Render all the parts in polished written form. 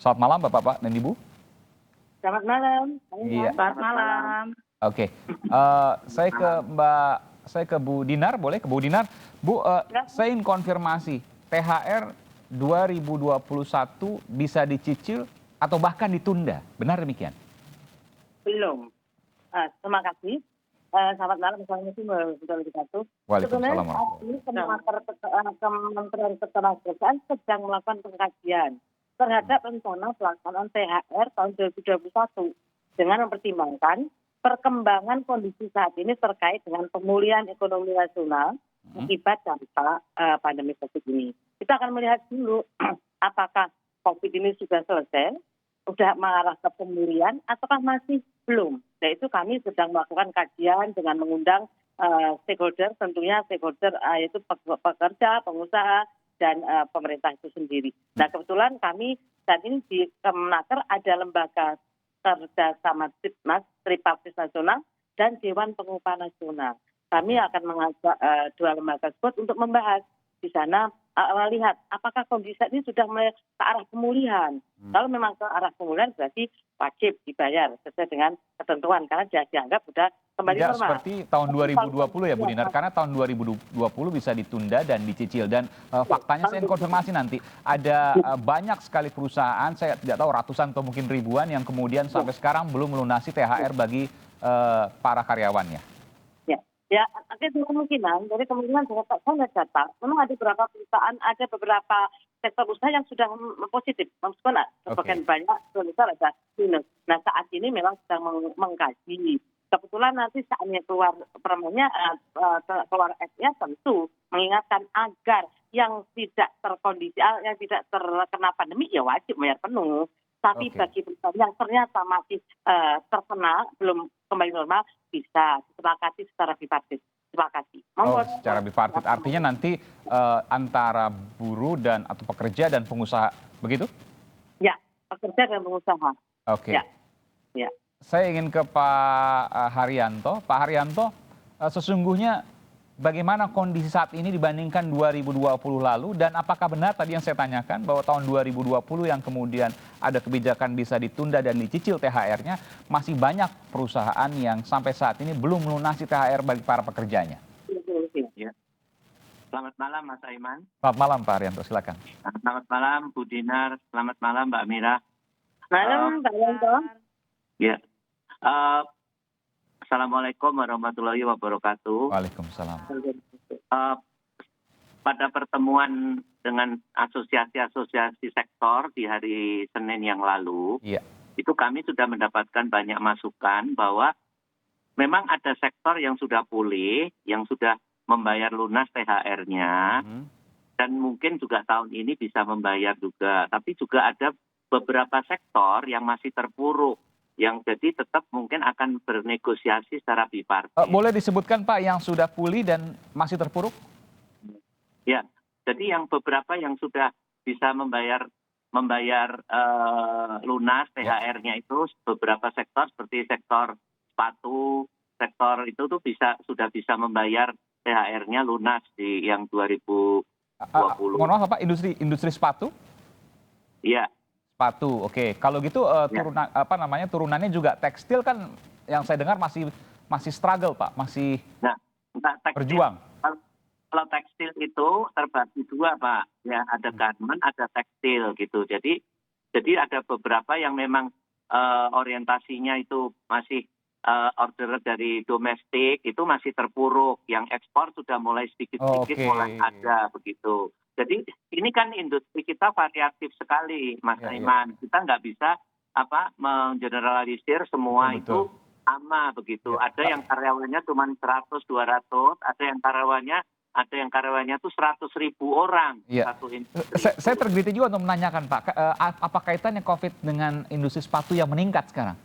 Selamat malam Bapak-bapak dan Ibu. Selamat malam. Iya. Selamat malam. Oke, saya ke Bu Dinar, boleh ke Bu Dinar? Bu, saya ingin konfirmasi, THR 2021 bisa dicicil atau bahkan ditunda, benar demikian? Belum. Terima kasih. Selamat malam, Assalamualaikum warahmatullahi wabarakatuh. Waalaikumsalam Sebenarnya saat ini Kementerian Ketenagakerjaan sedang melakukan pengkajian terhadap rencana pelaksanaan THR tahun 2021 dengan mempertimbangkan perkembangan kondisi saat ini terkait dengan pemulihan ekonomi nasional akibat dampak pandemi COVID ini. Kita akan melihat dulu apakah COVID ini sudah selesai, sudah mengarah ke pemulihan, ataukah masih belum. Nah, itu kami sedang melakukan kajian dengan mengundang stakeholder, tentunya stakeholder yaitu pekerja, pengusaha, dan pemerintah itu sendiri. Nah, kebetulan kami saat ini di Kemenaker ada lembaga kerjasama Tripartis Nasional dan Dewan Pengupahan Nasional. Kami akan mengajak dua lembaga tersebut untuk membahas di sana, melihat apakah kondisi ini sudah mulai ke arah pemulihan. Kalau memang ke arah pemulihan berarti wajib dibayar sesuai dengan ketentuan karena dianggap sudah kembali tidak normal. Seperti tahun 2020 ya Bu Dinar, karena tahun 2020 bisa ditunda dan dicicil. Dan faktanya saya konfirmasi nanti, ada banyak sekali perusahaan, saya tidak tahu ratusan atau mungkin ribuan yang kemudian sampai sekarang belum melunasi THR bagi para karyawannya. Ya, ada kemungkinan, jadi kemungkinan saya data, memang ada beberapa perusahaan, ada beberapa sektor usaha yang sudah positif, meskipun sebagian banyak besar ada minus. Nah, saat ini memang sedang mengkaji. Kebetulan nanti saatnya keluar permennya, keluar S-nya tentu mengingatkan agar yang tidak terkondisi, yang tidak terkena pandemi ya wajib bayar penuh. Tapi bagi perusahaan yang ternyata masih terkena, belum kembali normal, bisa disepakati secara bipartit. Secara bipartit artinya nanti antara buruh dan atau pekerja dan pengusaha, begitu? Ya, pekerja dan pengusaha. Oke. Ya. Saya ingin ke Pak Haryanto. Pak Haryanto, sesungguhnya bagaimana kondisi saat ini dibandingkan 2020 lalu, dan apakah benar tadi yang saya tanyakan bahwa tahun 2020 yang kemudian ada kebijakan bisa ditunda dan dicicil THR-nya, masih banyak perusahaan yang sampai saat ini belum melunasi THR bagi para pekerjanya? Ya. Selamat malam Mas Aiman. Selamat malam Pak Haryanto, silakan. Selamat malam Bu Dinar, selamat malam Mbak Mira. Malam Pak Yanto. Ya. Assalamualaikum warahmatullahi wabarakatuh. Waalaikumsalam. Pada pertemuan dengan asosiasi-asosiasi sektor di hari Senin yang lalu, itu kami sudah mendapatkan banyak masukan bahwa memang ada sektor yang sudah pulih, yang sudah membayar lunas THR-nya, dan mungkin juga tahun ini bisa membayar juga. Tapi juga ada beberapa sektor yang masih terpuruk, yang jadi tetap mungkin akan bernegosiasi secara bipartit. Boleh disebutkan Pak yang sudah pulih dan masih terpuruk? Ya, jadi yang beberapa yang sudah bisa membayar lunas THR-nya itu beberapa sektor seperti sektor sepatu, sektor itu tuh sudah bisa membayar THR-nya lunas di yang 2020. Mohon maaf Pak, industri sepatu? Iya. Sepatu, oke. Kalau gitu turunannya juga tekstil kan yang saya dengar masih struggle Pak, masih berjuang. Kalau tekstil itu terbagi dua Pak, ya ada garment, ada tekstil gitu. Jadi ada beberapa yang memang orientasinya itu masih order dari domestik itu masih terpuruk, yang ekspor sudah mulai sedikit-sedikit mulai ada begitu. Jadi ini kan industri kita variatif sekali, Mas Aiman. Kita nggak bisa menggeneralisir semua itu sama begitu. Ada yang karyawannya cuma 100-200, ada yang karyawannya tuh 100.000 orang. Satu industri. Saya tergelitik juga untuk menanyakan Pak, apa kaitannya COVID dengan industri sepatu yang meningkat sekarang?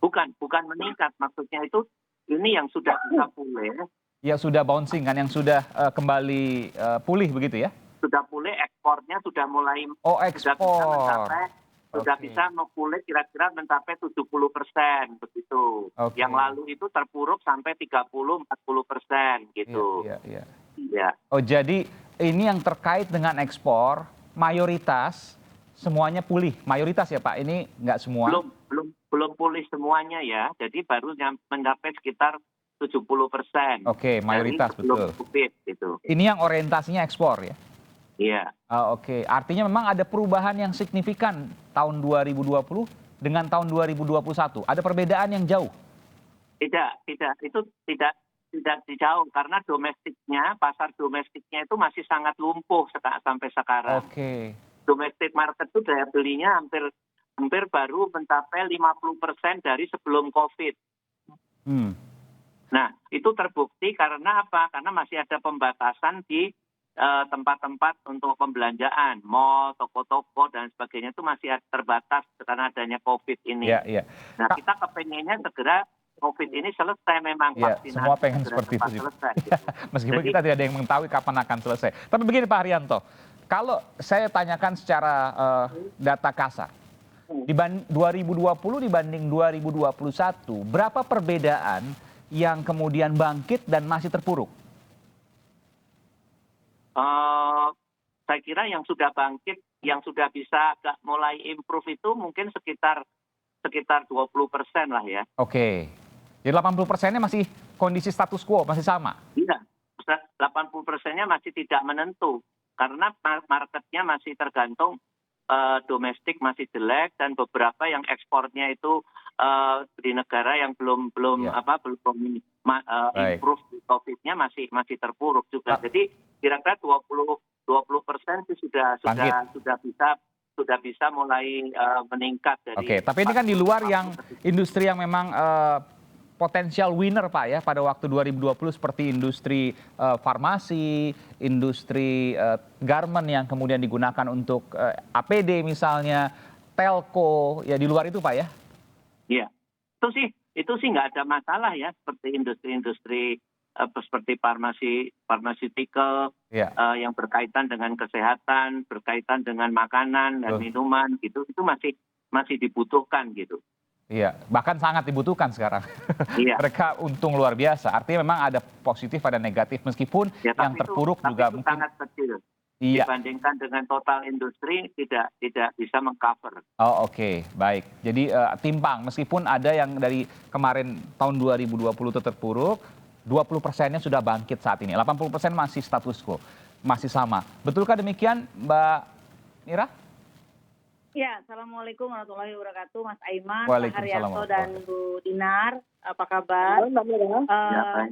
Bukan meningkat, maksudnya itu ini yang sudah bisa pulih. Ya sudah bouncing kan, yang sudah kembali pulih begitu ya? Sudah pulih, ekspornya sudah mulai sudah bisa pulih kira-kira mencapai 70% begitu. Yang lalu itu terpuruk sampai 30-40% gitu. Iya. Oh jadi ini yang terkait dengan ekspor mayoritas semuanya pulih, mayoritas ya Pak, ini nggak semua? Belum pulih semuanya ya, jadi baru mencapai sekitar 70%. Oke, mayoritas betul. COVID, gitu. Ini yang orientasinya ekspor ya? Iya. Oke, artinya memang ada perubahan yang signifikan tahun 2020 dengan tahun 2021. Ada perbedaan yang jauh? Tidak, itu tidak jauh karena pasar domestiknya itu masih sangat lumpuh sampai sekarang. Oke. Domestic market itu daya belinya hampir baru mencapai 50% dari sebelum COVID. Nah, itu terbukti karena apa? Karena masih ada pembatasan di tempat-tempat untuk pembelanjaan, mal, toko-toko dan sebagainya itu masih terbatas karena adanya COVID ini. Nah, kita kepengennya segera COVID ini selesai memang. Ya, semua pengen seperti itu. Selesai, gitu. Meskipun kita tidak ada yang mengetahui kapan akan selesai. Tapi begini Pak Haryanto, kalau saya tanyakan secara data kasar, 2020 dibanding 2021, berapa perbedaan yang kemudian bangkit dan masih terpuruk? Saya kira yang sudah bangkit, yang sudah bisa mulai improve itu mungkin sekitar 20% lah ya. Oke. Jadi 80%-nya masih kondisi status quo, masih sama? Iya, 80%-nya masih tidak menentu. Karena marketnya masih tergantung domestik masih jelek dan beberapa yang ekspornya itu di negara yang belum improve COVID-nya masih terpuruk juga. Jadi kira-kira 20% itu sudah bisa mulai meningkat dari. Oke, tapi ini kan di luar yang industri yang memang potensial winner Pak ya pada waktu 2020 seperti industri farmasi, industri garment yang kemudian digunakan untuk APD misalnya, telco, ya di luar itu Pak ya? Iya, itu sih nggak ada masalah ya, seperti industri-industri seperti pharmaceutical yang berkaitan dengan kesehatan, berkaitan dengan makanan dan minuman gitu, itu masih dibutuhkan gitu. Iya, bahkan sangat dibutuhkan sekarang. Iya. Mereka untung luar biasa. Artinya memang ada positif, ada negatif. Meskipun yang terpuruk juga itu mungkin sangat kecil. Iya. Dibandingkan dengan total industri tidak bisa mengcover. Oh oke, baik. Jadi timpang. Meskipun ada yang dari kemarin tahun 2020 itu terpuruk, 20%-nya sudah bangkit saat ini. 80% masih status quo, masih sama. Betulkah demikian, Mbak Mira? Ya, Assalamualaikum warahmatullahi wabarakatuh, Mas Aiman, Pak Waalaikumsalam Haryanto, dan Bu Dinar. Apa kabar?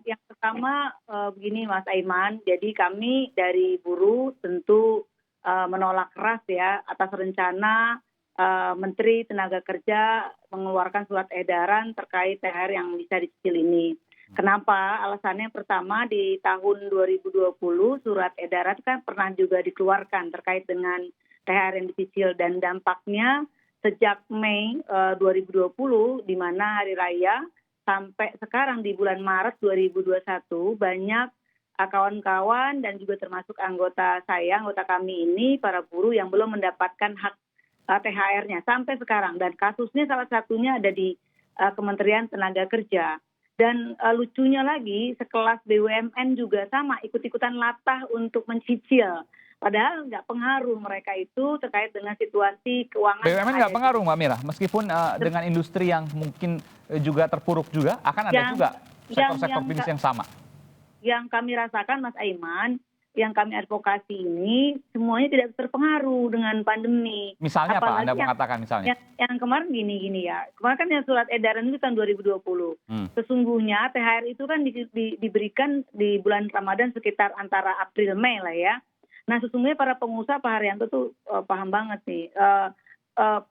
Yang pertama begini Mas Aiman, jadi kami dari buruh tentu menolak keras ya atas rencana Menteri Tenaga Kerja mengeluarkan surat edaran terkait THR yang bisa dicicil ini. Kenapa? Alasannya pertama di tahun 2020 surat edaran kan pernah juga dikeluarkan terkait dengan THR yang dicicil dan dampaknya sejak Mei 2020 di mana hari raya sampai sekarang di bulan Maret 2021 banyak kawan-kawan dan juga termasuk anggota kami ini para buruh yang belum mendapatkan hak THR-nya sampai sekarang dan kasusnya salah satunya ada di Kementerian Tenaga Kerja. Dan lucunya lagi sekelas BUMN juga sama ikut-ikutan latah untuk mencicil. Padahal nggak pengaruh mereka itu terkait dengan situasi keuangan. BUMN nggak pengaruh Mbak Mira, meskipun dengan industri yang mungkin juga terpuruk juga, akan ada juga sektor-sektor bisnis yang sama. Yang kami rasakan Mas Aiman, yang kami advokasi ini semuanya tidak terpengaruh dengan pandemi. Misalnya apa Anda mengatakan misalnya? Yang kemarin gini ya, kemarin kan yang surat edaran itu tahun 2020. Sesungguhnya THR itu kan diberikan di bulan Ramadan sekitar antara April-Mei lah ya. Nah sesungguhnya para pengusaha Pak Haryanto tuh paham banget nih.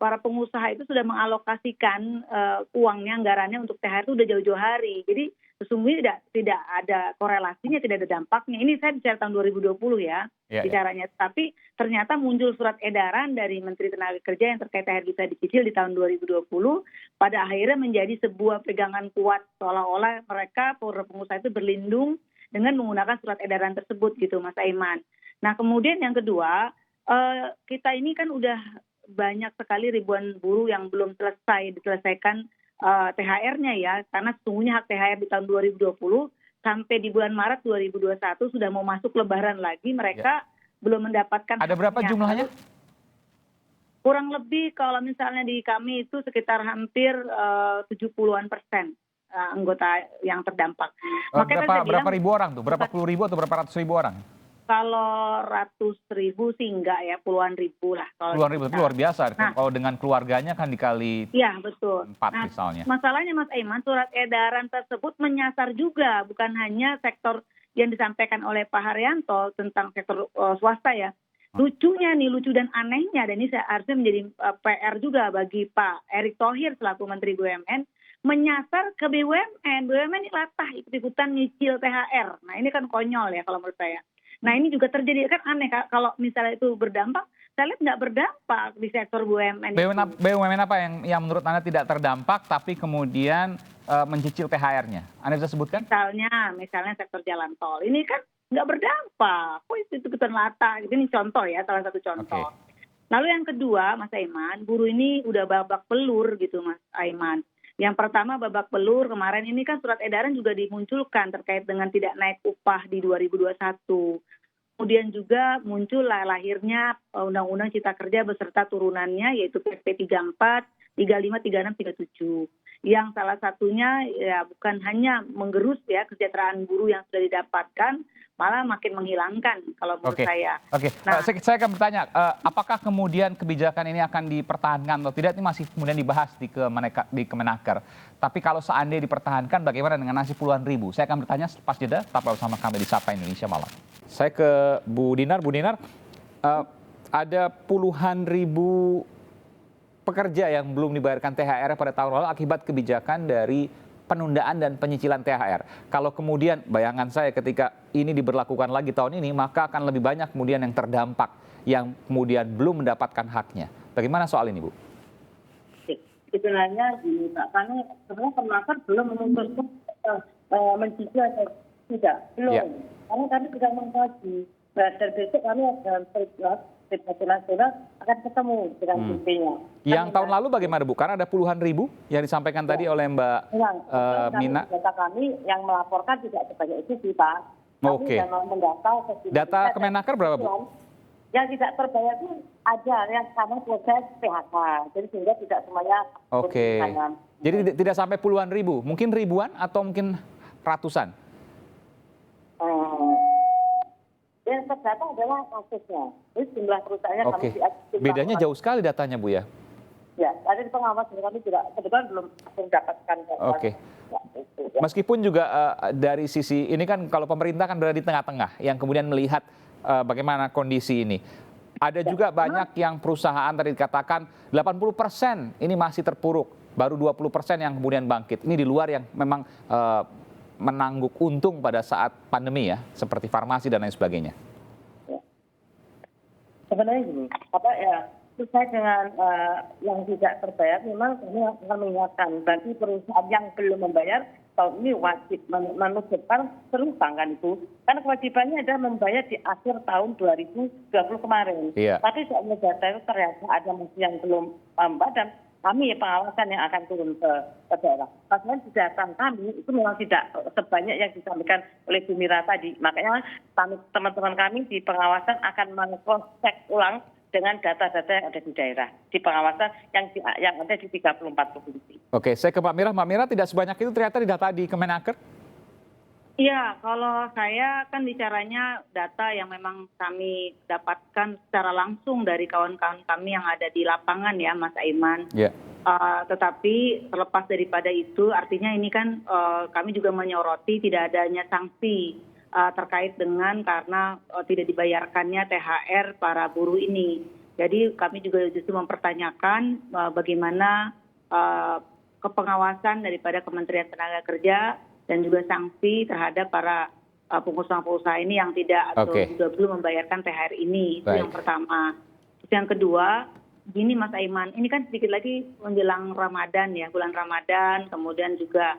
Para pengusaha itu sudah mengalokasikan uangnya, anggarannya untuk THR itu udah jauh-jauh hari. Jadi sesungguhnya tidak ada korelasinya, tidak ada dampaknya. Ini saya bicara tahun 2020 ya, bicaranya. Tapi ternyata muncul surat edaran dari Menteri Tenaga Kerja yang terkait THR bisa dicicil di tahun 2020. Pada akhirnya menjadi sebuah pegangan kuat seolah-olah mereka para pengusaha itu berlindung dengan menggunakan surat edaran tersebut gitu Mas Aiman. Nah kemudian yang kedua, kita ini kan udah banyak sekali ribuan buruh yang belum diselesaikan THR-nya ya, karena sesungguhnya hak THR di tahun 2020 sampai di bulan Maret 2021 sudah mau masuk Lebaran lagi, mereka belum mendapatkan. Ada berapa jumlahnya? Kurang lebih kalau misalnya di kami itu sekitar hampir 70-an% anggota yang terdampak. Makanya saya bilang, berapa ribu orang tuh? Berapa puluh ribu atau berapa ratus ribu orang? kalau ratus ribu sih enggak ya, puluhan ribu lah. Puluhan ribu, itu luar biasa. Kalau dengan keluarganya kan dikali iya, betul. 4 misalnya. Masalahnya Mas Aiman, surat edaran tersebut menyasar juga, bukan hanya sektor yang disampaikan oleh Pak Haryanto tentang sektor swasta ya. Lucunya nih, lucu dan anehnya, dan ini harusnya menjadi PR juga bagi Pak Erick Thohir selaku Menteri BUMN, menyasar ke BUMN. BUMN ini latah ikut-ikutan nyicil THR. Nah ini kan konyol ya kalau menurut saya. Nah ini juga terjadi, kan aneh kalau misalnya itu berdampak, saya lihat nggak berdampak di sektor BUMN. BUMN apa yang menurut Anda tidak terdampak tapi kemudian mencicil THR-nya? Anda bisa sebutkan? Misalnya sektor jalan tol, ini kan nggak berdampak. Kok itu ikutan latah? Ini contoh ya, salah satu contoh. Okay. Lalu yang kedua, Mas Aiman, buruh ini udah babak belur gitu Mas Aiman. Yang pertama babak belur, kemarin ini kan surat edaran juga dimunculkan terkait dengan tidak naik upah di 2021. Kemudian juga muncul lahirnya Undang-Undang Cipta Kerja beserta turunannya yaitu PP 34, 35, 36, 37. Yang salah satunya ya bukan hanya menggerus ya kesejahteraan buruh yang sudah didapatkan, malah makin menghilangkan kalau menurut saya. Oke. Nah, saya akan bertanya, apakah kemudian kebijakan ini akan dipertahankan atau tidak? Ini masih kemudian dibahas di Kemenaker. Tapi kalau seandainya dipertahankan, bagaimana dengan nasib puluhan ribu? Saya akan bertanya pas jeda, tetaplah bersama kami di Sapa Indonesia Malam. Saya ke Bu Dinar. Bu Dinar, ada puluhan ribu pekerja yang belum dibayarkan THR pada tahun lalu akibat kebijakan dari penundaan dan penyicilan THR. Kalau kemudian bayangan saya ketika ini diberlakukan lagi tahun ini, maka akan lebih banyak kemudian yang terdampak, yang kemudian belum mendapatkan haknya. Bagaimana soal ini, Bu? Sebenarnya di Pak Fani, sebenarnya Kemenaker belum memutuskan mencicil atau tidak. Belum. Ya. Karena kami sudah mengkaji. Dan besok kami akan nasional akan ketemu dengan pimpinnya. Yang tahun lalu bagaimana Bu? Karena ada puluhan ribu yang disampaikan tadi oleh Mbak Mina. Data kami yang melaporkan tidak sebanyak itu sih Pak. Oke. Data Kemenaker berapa Bu? Yang tidak terbayar itu ada yang sama proses PHK. Jadi sehingga tidak semuanya. Oke. Jadi tidak sampai puluhan ribu, mungkin ribuan atau mungkin ratusan? Yang terdata adalah kasusnya. Jadi jumlah perusahaannya kami bedanya jauh sekali datanya Bu ya? Ya, ada di pengawas kami juga kebetulan belum mendapatkan. Oke. Meskipun juga dari sisi ini kan kalau pemerintah kan berada di tengah-tengah yang kemudian melihat bagaimana kondisi ini. Ada juga banyak yang perusahaan tadi dikatakan 80% ini masih terpuruk, baru 20% yang kemudian bangkit. Ini di luar yang memang menangguk untung pada saat pandemi ya, seperti farmasi dan lain sebagainya. Ya. Sebenarnya gini, terkait dengan yang tidak terbayar, memang kami akan mengingatkan bagi perusahaan yang belum membayar, tahun ini wajib menunjukkan serupang kan itu. Karena kewajibannya adalah membayar di akhir tahun 2020 kemarin. Iya. Tapi soalnya data itu ternyata ada yang belum membayar dan kami pengawasan yang akan turun ke daerah. Maksudnya di data kami itu memang tidak sebanyak yang disampaikan oleh Bu Mira tadi. Makanya teman-teman kami di pengawasan akan meng-cross-check ulang dengan data-data yang ada di daerah. Di pengawasan yang ada di 34 provinsi. Oke, saya ke Mbak Mira. Mbak Mira, tidak sebanyak itu ternyata di data di Kemenaker? Iya, kalau saya kan bicaranya data yang memang kami dapatkan secara langsung dari kawan-kawan kami yang ada di lapangan ya, Mas Aiman. Yeah. Tetapi terlepas daripada itu, artinya ini kan kami juga menyoroti tidak adanya sanksi terkait dengan karena tidak dibayarkannya THR para buruh ini. Jadi kami juga justru mempertanyakan bagaimana kepengawasan daripada Kementerian Tenaga Kerja dan juga sanksi terhadap para pengusaha-pengusaha ini yang tidak atau juga belum membayarkan THR ini. Itu yang pertama. Terus yang kedua, gini Mas Aiman, ini kan sedikit lagi menjelang Ramadan ya, bulan Ramadan, kemudian juga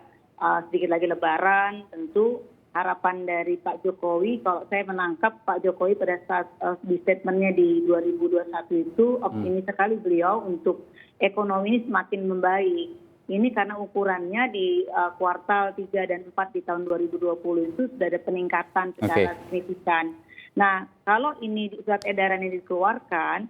sedikit lagi Lebaran. Tentu harapan dari Pak Jokowi, kalau saya menangkap Pak Jokowi pada saat di statementnya di 2021 itu optimis sekali beliau untuk ekonomi ini semakin membaik. Ini karena ukurannya di kuartal 3 dan 4 di tahun 2020 itu sudah ada peningkatan secara signifikan. Nah, kalau ini surat edaran ini dikeluarkan,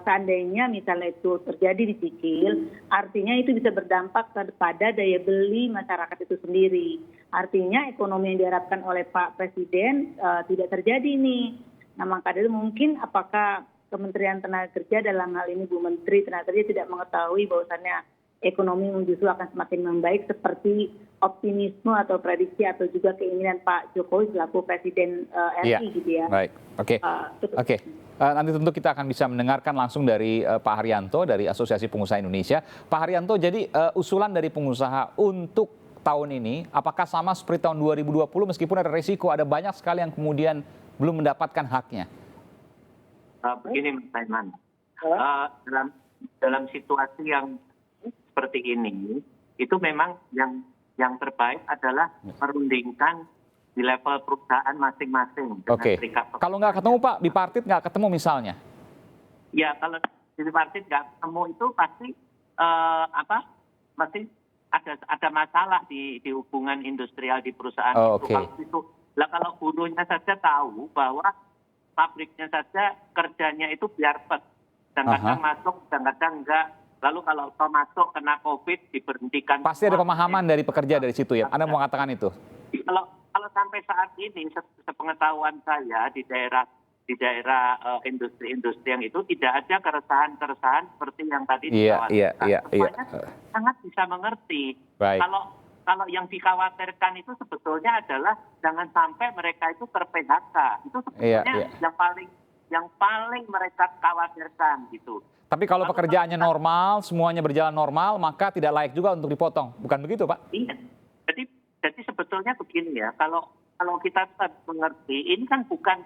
seandainya misalnya itu terjadi dicicil, artinya itu bisa berdampak kepada daya beli masyarakat itu sendiri. Artinya ekonomi yang diharapkan oleh Pak Presiden tidak terjadi nih. Nah, maka dari itu mungkin apakah Kementerian Tenaga Kerja dalam hal ini Bu Menteri Tenaga Kerja tidak mengetahui bahwasannya ekonomi justru akan semakin membaik seperti optimisme atau prediksi atau juga keinginan Pak Jokowi selaku Presiden RI gitu ya. Baik, oke. Nanti tentu kita akan bisa mendengarkan langsung dari Pak Haryanto dari Asosiasi Pengusaha Indonesia. Pak Haryanto, jadi usulan dari pengusaha untuk tahun ini, apakah sama seperti tahun 2020 meskipun ada resiko, ada banyak sekali yang kemudian belum mendapatkan haknya? Begini Mas Saiman, dalam situasi yang seperti ini, itu memang yang terbaik adalah merundingkan di level perusahaan masing-masing. Oke. Kalau nggak ketemu Pak, bipartit nggak ketemu misalnya? Ya, kalau di bipartit nggak ketemu itu pasti masih ada masalah di hubungan industrial di perusahaan itu. Kalau buruhnya saja tahu bahwa pabriknya saja kerjanya itu biar pet, kadang-kadang masuk, kadang-kadang enggak. Lalu kalau masuk kena COVID diberhentikan. Pasti ada pemahaman dari pekerja dari situ ya. Anda mau mengatakan itu? Kalau sampai saat ini, sepengetahuan saya di daerah industri-industri yang itu tidak ada keresahan-keresahan seperti yang tadi dikhawatirkan. Sangat bisa mengerti. Baik. Kalau yang dikhawatirkan itu sebetulnya adalah jangan sampai mereka itu ter-PHK. Itu sebetulnya yang paling mereka khawatirkan gitu. Tapi kalau pekerjaannya normal, semuanya berjalan normal, maka tidak layak juga untuk dipotong. Bukan begitu, Pak? Iya. Jadi sebetulnya begini ya, kalau kita mengerti, ini kan bukan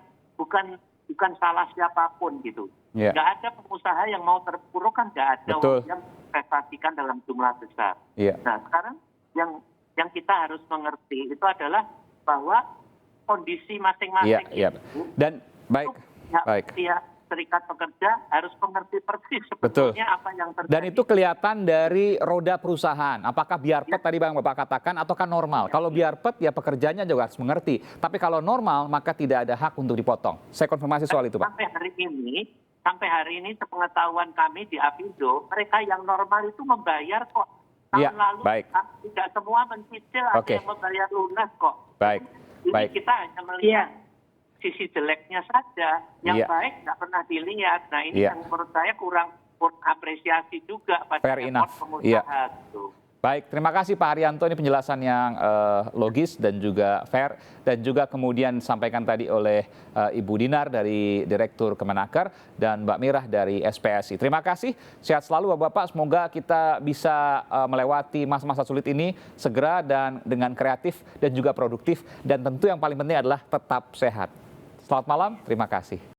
salah siapapun gitu. Nggak ada pengusaha yang mau terpuruk, kan nggak ada yang investasikan dalam jumlah besar. Nah, sekarang yang kita harus mengerti itu adalah bahwa kondisi masing-masing itu. Dan baik. Serikat pekerja harus mengerti persis sebetulnya apa yang terjadi. Dan itu kelihatan dari roda perusahaan. Apakah biarpet tadi Bang Bapak katakan ataukah normal? Kalau biarpet ya pekerjanya juga harus mengerti. Tapi kalau normal maka tidak ada hak untuk dipotong. Saya konfirmasi soal itu, Pak. Sampai hari ini sepengetahuan kami di Apindo, mereka yang normal itu membayar kok. Tahun lalu tidak semua mencicil, ada yang membayar lunas kok. Ini kita hanya melihat sisi jeleknya saja, yang baik nggak pernah dilihat. Nah ini yang menurut saya kurang apresiasi juga pada pengusaha. Baik, terima kasih Pak Haryanto, ini penjelasan yang logis dan juga fair, dan juga kemudian disampaikan tadi oleh Ibu Dinar dari Direktur Kemenaker dan Mbak Mirah dari SPSI. Terima kasih, sehat selalu Bapak-Bapak, semoga kita bisa melewati masa-masa sulit ini segera dan dengan kreatif dan juga produktif, dan tentu yang paling penting adalah tetap sehat. Selamat malam, terima kasih.